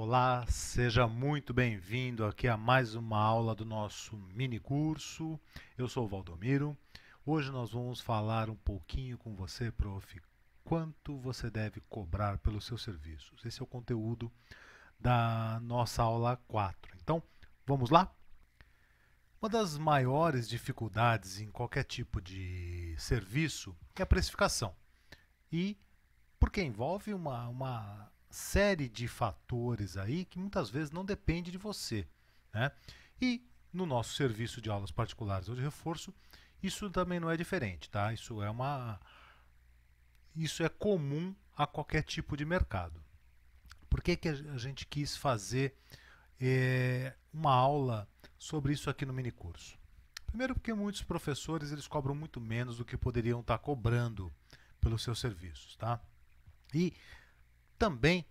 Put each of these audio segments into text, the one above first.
Olá, seja muito bem-vindo aqui a mais uma aula do nosso mini curso. Eu sou o Valdomiro. Hoje nós vamos falar um pouquinho com você, prof, quanto você deve cobrar pelos seus serviços. Esse é o conteúdo da nossa aula 4. Então, vamos lá? Uma das maiores dificuldades em qualquer tipo de serviço é a precificação. E porque envolve uma série de fatores aí que muitas vezes não depende de você, né? E no nosso serviço de aulas particulares ou de reforço, isso também não é diferente, tá? Isso é comum a qualquer tipo de mercado. Por que a gente quis fazer uma aula sobre isso aqui no minicurso? Primeiro porque muitos professores eles cobram muito menos do que poderiam estar cobrando pelos seus serviços, tá? E também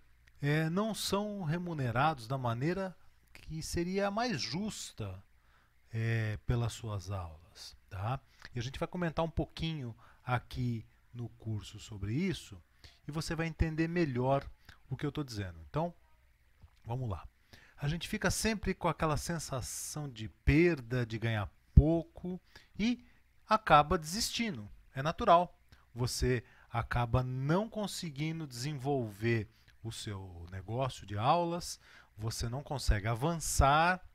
não são remunerados da maneira que seria a mais justa pelas suas aulas. Tá? E a gente vai comentar um pouquinho aqui no curso sobre isso e você vai entender melhor o que eu estou dizendo. Então, vamos lá. A gente fica sempre com aquela sensação de perda, de ganhar pouco e acaba desistindo. É natural. Você acaba não conseguindo desenvolver o seu negócio de aulas, você não consegue avançar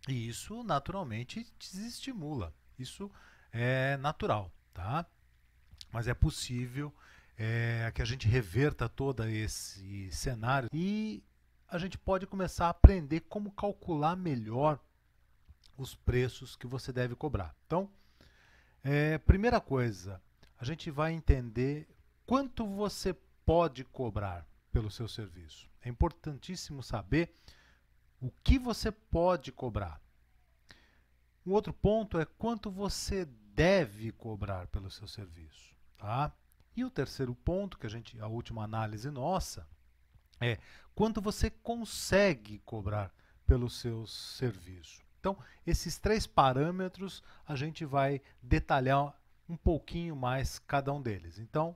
e isso naturalmente desestimula. Isso é natural, tá? Mas é possível que a gente reverta todo esse cenário e a gente pode começar a aprender como calcular melhor os preços que você deve cobrar. Então, primeira coisa, a gente vai entender quanto você pode cobrar pelo seu serviço. É importantíssimo saber o que você pode cobrar. Um outro ponto é quanto você deve cobrar pelo seu serviço. Tá? E o terceiro ponto, a última análise nossa, é quanto você consegue cobrar pelo seu serviço. Então, esses três parâmetros a gente vai detalhar um pouquinho mais cada um deles. Então,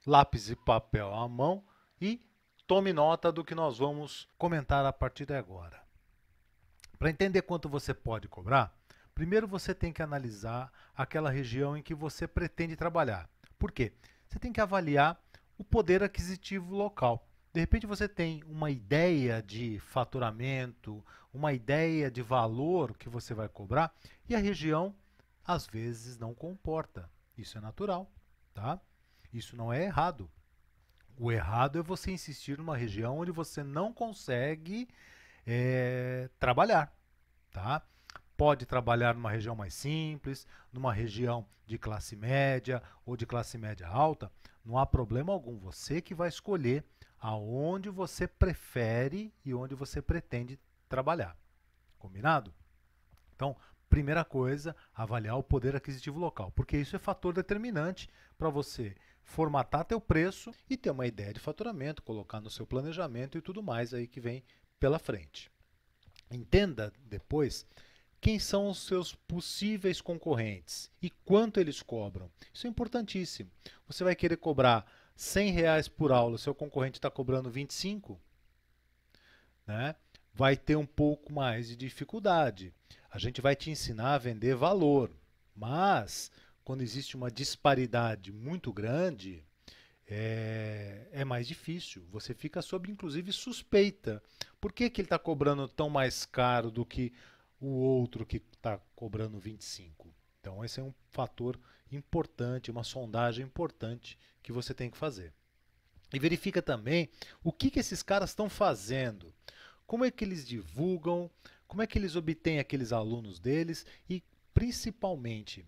lápis e papel à mão e tome nota do que nós vamos comentar a partir de agora. Para entender quanto você pode cobrar, primeiro você tem que analisar aquela região em que você pretende trabalhar. Por quê? Você tem que avaliar o poder aquisitivo local. De repente você tem uma ideia de faturamento, uma ideia de valor que você vai cobrar e a região às vezes não comporta. Isso é natural, tá? Isso não é errado. O errado é você insistir numa região onde você não consegue trabalhar, tá? Pode trabalhar numa região mais simples, numa região de classe média ou de classe média alta, não há problema algum. Você que vai escolher aonde você prefere e onde você pretende trabalhar. Combinado? Então, primeira coisa, avaliar o poder aquisitivo local, porque isso é fator determinante para você formatar teu preço e ter uma ideia de faturamento, colocar no seu planejamento e tudo mais aí que vem pela frente. Entenda depois quem são os seus possíveis concorrentes e quanto eles cobram. Isso é importantíssimo. Você vai querer cobrar R$ 100 por aula, seu concorrente está cobrando 25, né? Vai ter um pouco mais de dificuldade. A gente vai te ensinar a vender valor, mas quando existe uma disparidade muito grande, é mais difícil. Você fica sob, inclusive, suspeita. Por que ele está cobrando tão mais caro do que o outro que está cobrando 25? Então, esse é um fator importante, uma sondagem importante que você tem que fazer. E verifica também o que esses caras estão fazendo. Como é que eles divulgam, como é que eles obtêm aqueles alunos deles e, principalmente,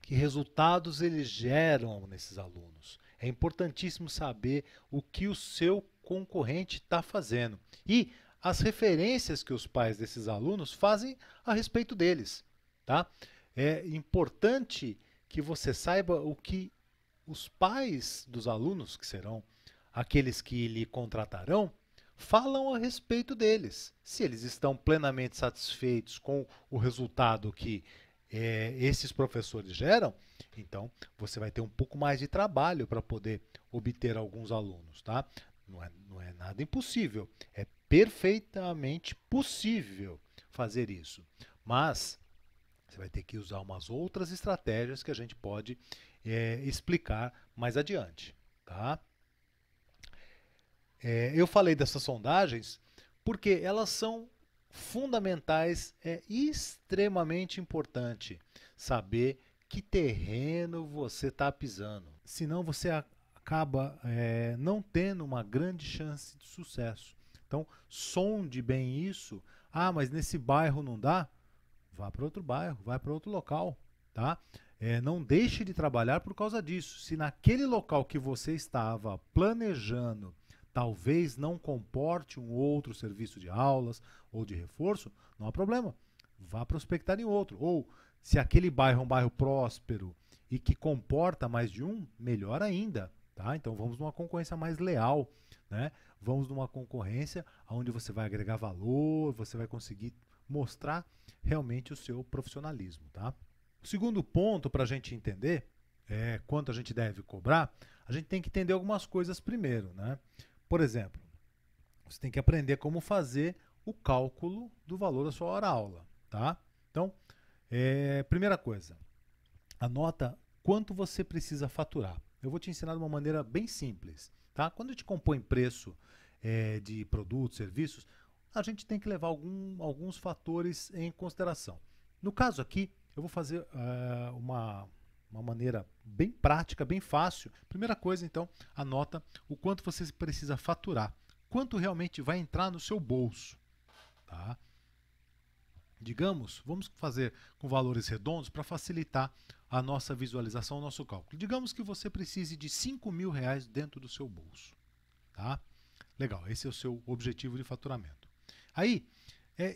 que resultados eles geram nesses alunos. É importantíssimo saber o que o seu concorrente está fazendo e as referências que os pais desses alunos fazem a respeito deles. Tá? É importante que você saiba o que os pais dos alunos, que serão aqueles que lhe contratarão, falam a respeito deles. Se eles estão plenamente satisfeitos com o resultado que esses professores geram, então você vai ter um pouco mais de trabalho para poder obter alguns alunos, tá? Não é nada impossível, é perfeitamente possível fazer isso. Mas você vai ter que usar umas outras estratégias que a gente pode explicar mais adiante. Tá? Eu falei dessas sondagens porque elas são fundamentais, é extremamente importante saber que terreno você está pisando. Senão você acaba não tendo uma grande chance de sucesso. Então, sonde bem isso. Ah, mas nesse bairro não dá? Vá para outro bairro, vá para outro local. Tá? Não deixe de trabalhar por causa disso. Se naquele local que você estava planejando talvez não comporte um outro serviço de aulas ou de reforço, não há problema. Vá prospectar em outro. Ou, se aquele bairro é um bairro próspero e que comporta mais de um, melhor ainda. Tá? Então vamos numa concorrência mais leal. Né? Vamos numa concorrência onde você vai agregar valor, você vai conseguir mostrar realmente o seu profissionalismo. Tá? O segundo ponto para a gente entender quanto a gente deve cobrar, a gente tem que entender algumas coisas primeiro. Né? Por exemplo, você tem que aprender como fazer o cálculo do valor da sua hora-aula. Tá? Então, primeira coisa, anota quanto você precisa faturar. Eu vou te ensinar de uma maneira bem simples. Tá? Quando a gente compõe preço de produtos, serviços, a gente tem que levar alguns fatores em consideração. No caso aqui, eu vou fazer uma maneira bem prática, bem fácil. Primeira coisa, então, anota o quanto você precisa faturar. Quanto realmente vai entrar no seu bolso. Tá? Digamos, vamos fazer com valores redondos para facilitar a nossa visualização, o nosso cálculo. Digamos que você precise de R$ 5.000 dentro do seu bolso. Tá? Legal, esse é o seu objetivo de faturamento. Aí,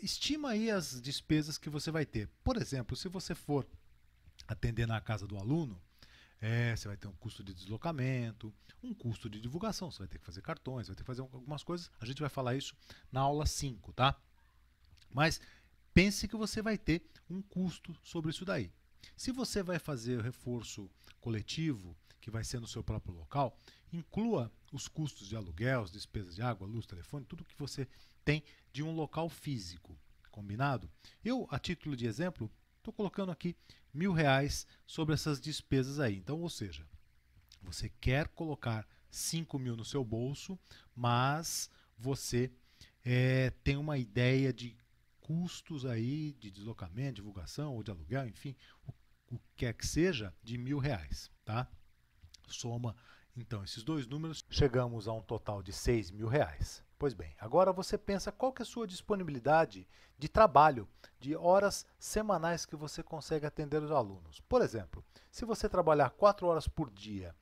estima aí as despesas que você vai ter. Por exemplo, se você for atender na casa do aluno, você vai ter um custo de deslocamento, um custo de divulgação, você vai ter que fazer cartões, vai ter que fazer algumas coisas. A gente vai falar isso na aula 5, tá? Mas pense que você vai ter um custo sobre isso daí. Se você vai fazer o reforço coletivo, que vai ser no seu próprio local, inclua os custos de aluguel, as despesas de água, luz, telefone, tudo que você tem de um local físico. Combinado? Eu, a título de exemplo, estou colocando aqui R$ 1.000 sobre essas despesas aí. Então, ou seja, você quer colocar 5.000 no seu bolso, mas você tem uma ideia de custos aí de deslocamento, divulgação ou de aluguel, enfim, o que quer que seja, de R$ 1.000. Tá? Soma então esses dois números, chegamos a um total de R$ 6.000. Pois bem, agora você pensa qual que é a sua disponibilidade de trabalho, de horas semanais que você consegue atender os alunos. Por exemplo, se você trabalhar 4 horas por dia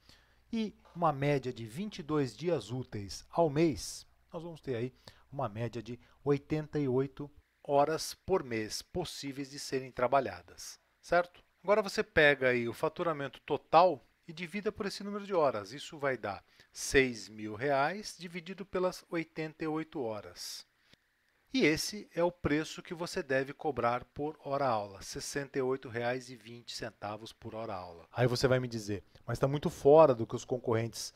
e uma média de 22 dias úteis ao mês, nós vamos ter aí uma média de 88 horas por mês possíveis de serem trabalhadas, certo? Agora você pega aí o faturamento total e divida por esse número de horas. Isso vai dar R$ 6.000 dividido pelas 88 horas. E esse é o preço que você deve cobrar por hora-aula, R$ 68,20 por hora-aula. Aí você vai me dizer, mas está muito fora do que os concorrentes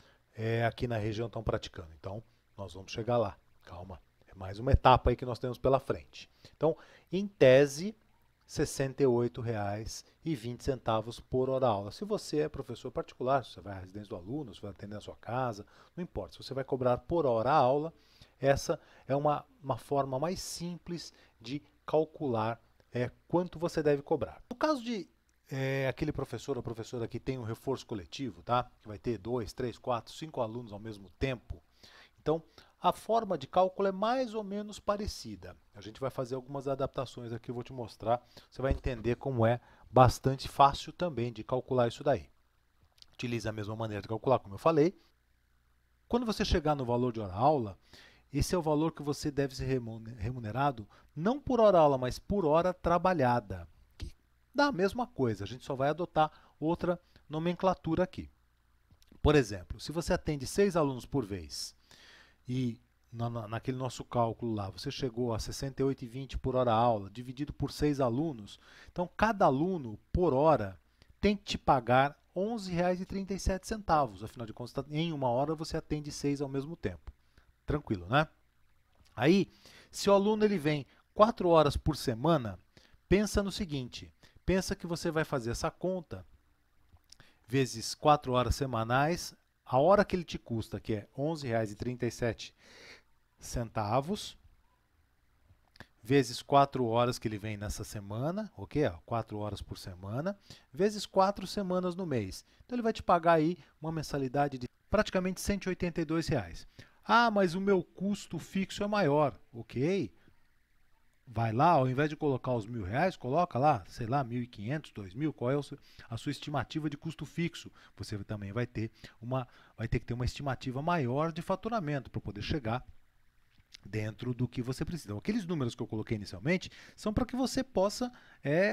aqui na região estão praticando. Então, nós vamos chegar lá. Calma, é mais uma etapa aí que nós temos pela frente. Então, em tese, R$ 68,20 por hora-aula. Se você é professor particular, se você vai à residência do aluno, se vai atender na sua casa, não importa. Se você vai cobrar por hora-aula, essa é uma forma mais simples de calcular quanto você deve cobrar. No caso de aquele professor ou professora que tem um reforço coletivo, tá? Que vai ter 2, 3, 4, 5 alunos ao mesmo tempo, então a forma de cálculo é mais ou menos parecida. A gente vai fazer algumas adaptações aqui, eu vou te mostrar. Você vai entender como é bastante fácil também de calcular isso daí. Utiliza a mesma maneira de calcular, como eu falei. Quando você chegar no valor de hora-aula, esse é o valor que você deve ser remunerado não por hora-aula, mas por hora trabalhada. Que dá a mesma coisa, a gente só vai adotar outra nomenclatura aqui. Por exemplo, se você atende 6 alunos por vez, e naquele nosso cálculo lá, você chegou a R$ 68,20 por hora aula, dividido por 6 alunos, então cada aluno por hora tem que te pagar R$ 11,37, afinal de contas, em uma hora você atende 6 ao mesmo tempo. Tranquilo, né? Aí, se o aluno ele vem 4 horas por semana, pensa no seguinte, pensa que você vai fazer essa conta vezes 4 horas semanais, a hora que ele te custa, que é R$ 11,37, vezes 4 horas que ele vem nessa semana, ok? 4 horas por semana, vezes 4 semanas no mês. Então ele vai te pagar aí uma mensalidade de praticamente R$ 182. Ah, mas o meu custo fixo é maior, ok? Vai lá, ao invés de colocar os R$ 1.000, coloca lá, sei lá, 1.500, 2.000, qual é a sua estimativa de custo fixo. Você também vai ter que ter uma estimativa maior de faturamento para poder chegar dentro do que você precisa. Aqueles números que eu coloquei inicialmente são para que você possa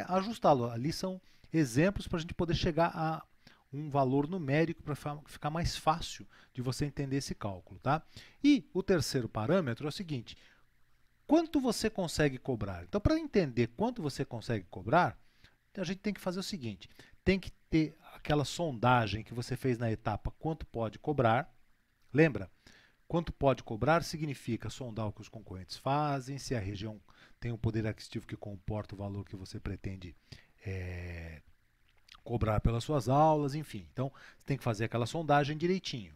ajustá-lo. Ali são exemplos para a gente poder chegar a um valor numérico para ficar mais fácil de você entender esse cálculo. Tá? E o terceiro parâmetro é o seguinte, quanto você consegue cobrar? Então, para entender quanto você consegue cobrar, a gente tem que fazer o seguinte, tem que ter aquela sondagem que você fez na etapa quanto pode cobrar. Lembra? Quanto pode cobrar significa sondar o que os concorrentes fazem, se a região tem um poder aquisitivo que comporta o valor que você pretende cobrar pelas suas aulas, enfim. Então, você tem que fazer aquela sondagem direitinho.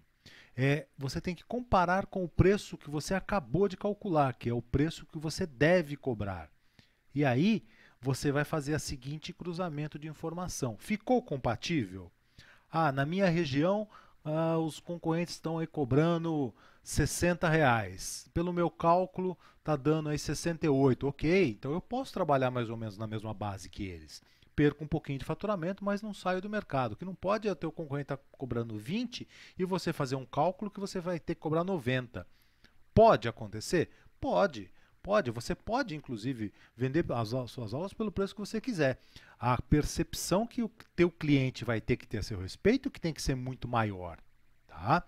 Você tem que comparar com o preço que você acabou de calcular, que é o preço que você deve cobrar. E aí, você vai fazer o seguinte cruzamento de informação. Ficou compatível? Ah, na minha região, os concorrentes estão aí cobrando R$ 60. Pelo meu cálculo, está dando aí 68. Ok, então eu posso trabalhar mais ou menos na mesma base que eles. Perco um pouquinho de faturamento, mas não saio do mercado. O que não pode é o teu concorrente estar cobrando 20 e você fazer um cálculo que você vai ter que cobrar 90. Pode acontecer? Pode. Pode, você pode inclusive vender as suas aulas pelo preço que você quiser. A percepção que o teu cliente vai ter que ter a seu respeito que tem que ser muito maior. Tá?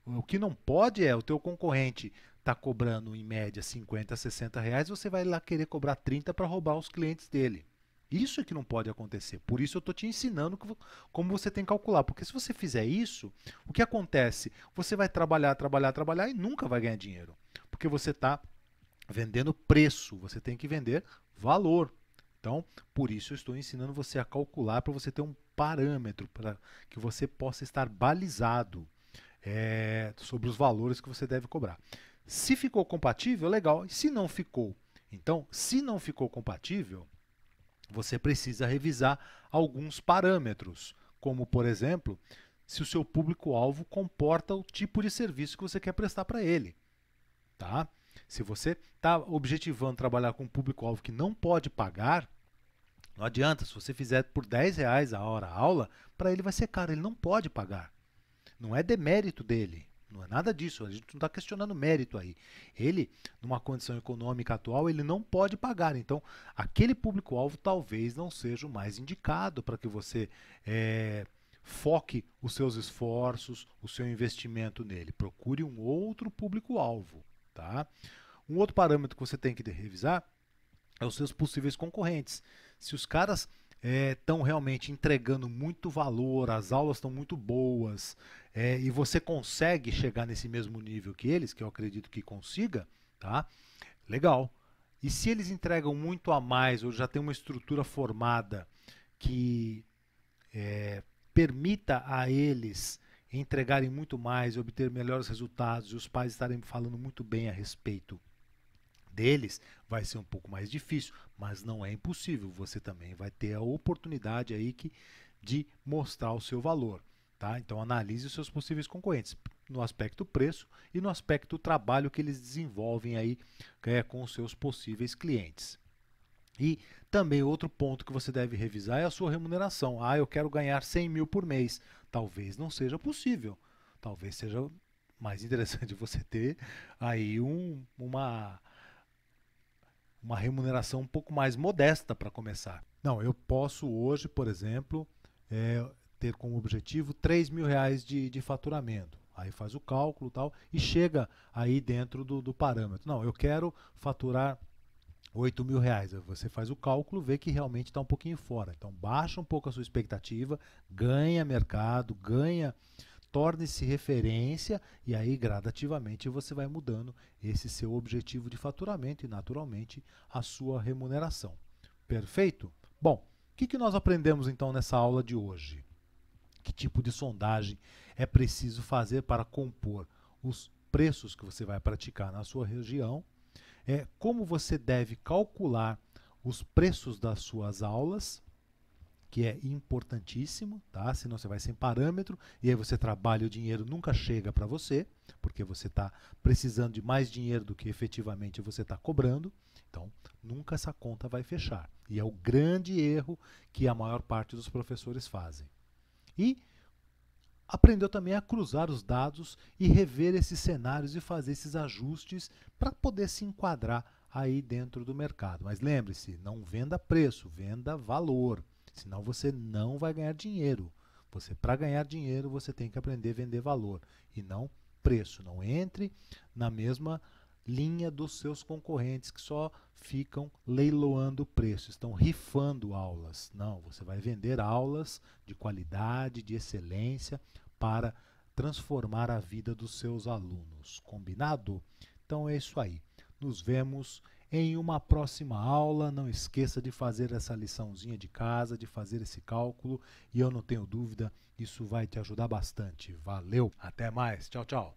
O que não pode é o teu concorrente tá cobrando em média 50, 60 reais, você vai lá querer cobrar 30 para roubar os clientes dele. Isso é que não pode acontecer. Por isso eu estou te ensinando como você tem que calcular. Porque se você fizer isso, o que acontece? Você vai trabalhar, trabalhar, trabalhar e nunca vai ganhar dinheiro. Porque você está vendendo preço, você tem que vender valor. Então, por isso eu estou ensinando você a calcular para você ter um parâmetro, para que você possa estar balizado sobre os valores que você deve cobrar. Se ficou compatível, legal. E se não ficou? Então, se não ficou compatível, você precisa revisar alguns parâmetros, como, por exemplo, se o seu público-alvo comporta o tipo de serviço que você quer prestar para ele. Tá? Se você está objetivando trabalhar com um público-alvo que não pode pagar, não adianta. Se você fizer por R$ 10 a hora a aula, para ele vai ser caro, ele não pode pagar. Não é demérito dele, não é nada disso, a gente não está questionando mérito aí. Ele, numa condição econômica atual, ele não pode pagar. Então, aquele público-alvo talvez não seja o mais indicado para que você foque os seus esforços, o seu investimento nele. Procure um outro público-alvo. Tá? Um outro parâmetro que você tem que revisar é os seus possíveis concorrentes. Se os caras estão realmente entregando muito valor, as aulas estão muito boas, e você consegue chegar nesse mesmo nível que eles, que eu acredito que consiga, tá? Legal. E se eles entregam muito a mais, ou já tem uma estrutura formada que permita a eles entregarem muito mais, obter melhores resultados, e os pais estarem falando muito bem a respeito deles, vai ser um pouco mais difícil, mas não é impossível. Você também vai ter a oportunidade aí de mostrar o seu valor. Tá? Então analise os seus possíveis concorrentes no aspecto preço e no aspecto trabalho que eles desenvolvem aí com os seus possíveis clientes. E também outro ponto que você deve revisar é a sua remuneração. Ah, eu quero ganhar 100 mil por mês. Talvez não seja possível. Talvez seja mais interessante você ter aí uma remuneração um pouco mais modesta para começar. Não, eu posso hoje, por exemplo, ter como objetivo R$ 3.000 de faturamento. Aí faz o cálculo tal, e chega aí dentro do parâmetro. Não, eu quero faturar R$ 8.000. Você faz o cálculo, vê que realmente está um pouquinho fora. Então baixa um pouco a sua expectativa, ganha mercado, torne-se referência e aí gradativamente você vai mudando esse seu objetivo de faturamento e naturalmente a sua remuneração. Perfeito? Bom, o que nós aprendemos então nessa aula de hoje? Que tipo de sondagem é preciso fazer para compor os preços que você vai praticar na sua região, como você deve calcular os preços das suas aulas, que é importantíssimo, tá? Senão você vai sem parâmetro e aí você trabalha e o dinheiro nunca chega para você, porque você está precisando de mais dinheiro do que efetivamente você está cobrando, então nunca essa conta vai fechar. E é o grande erro que a maior parte dos professores fazem. E aprendeu também a cruzar os dados e rever esses cenários e fazer esses ajustes para poder se enquadrar aí dentro do mercado. Mas lembre-se, não venda preço, venda valor, senão você não vai ganhar dinheiro. Para ganhar dinheiro, você tem que aprender a vender valor e não preço. Não entre na mesma linha dos seus concorrentes que só ficam leiloando o preço, estão rifando aulas. Não, você vai vender aulas de qualidade, de excelência, para transformar a vida dos seus alunos. Combinado? Então é isso aí. Nos vemos em uma próxima aula. Não esqueça de fazer essa liçãozinha de casa, de fazer esse cálculo, e eu não tenho dúvida, isso vai te ajudar bastante. Valeu, até mais, tchau, tchau.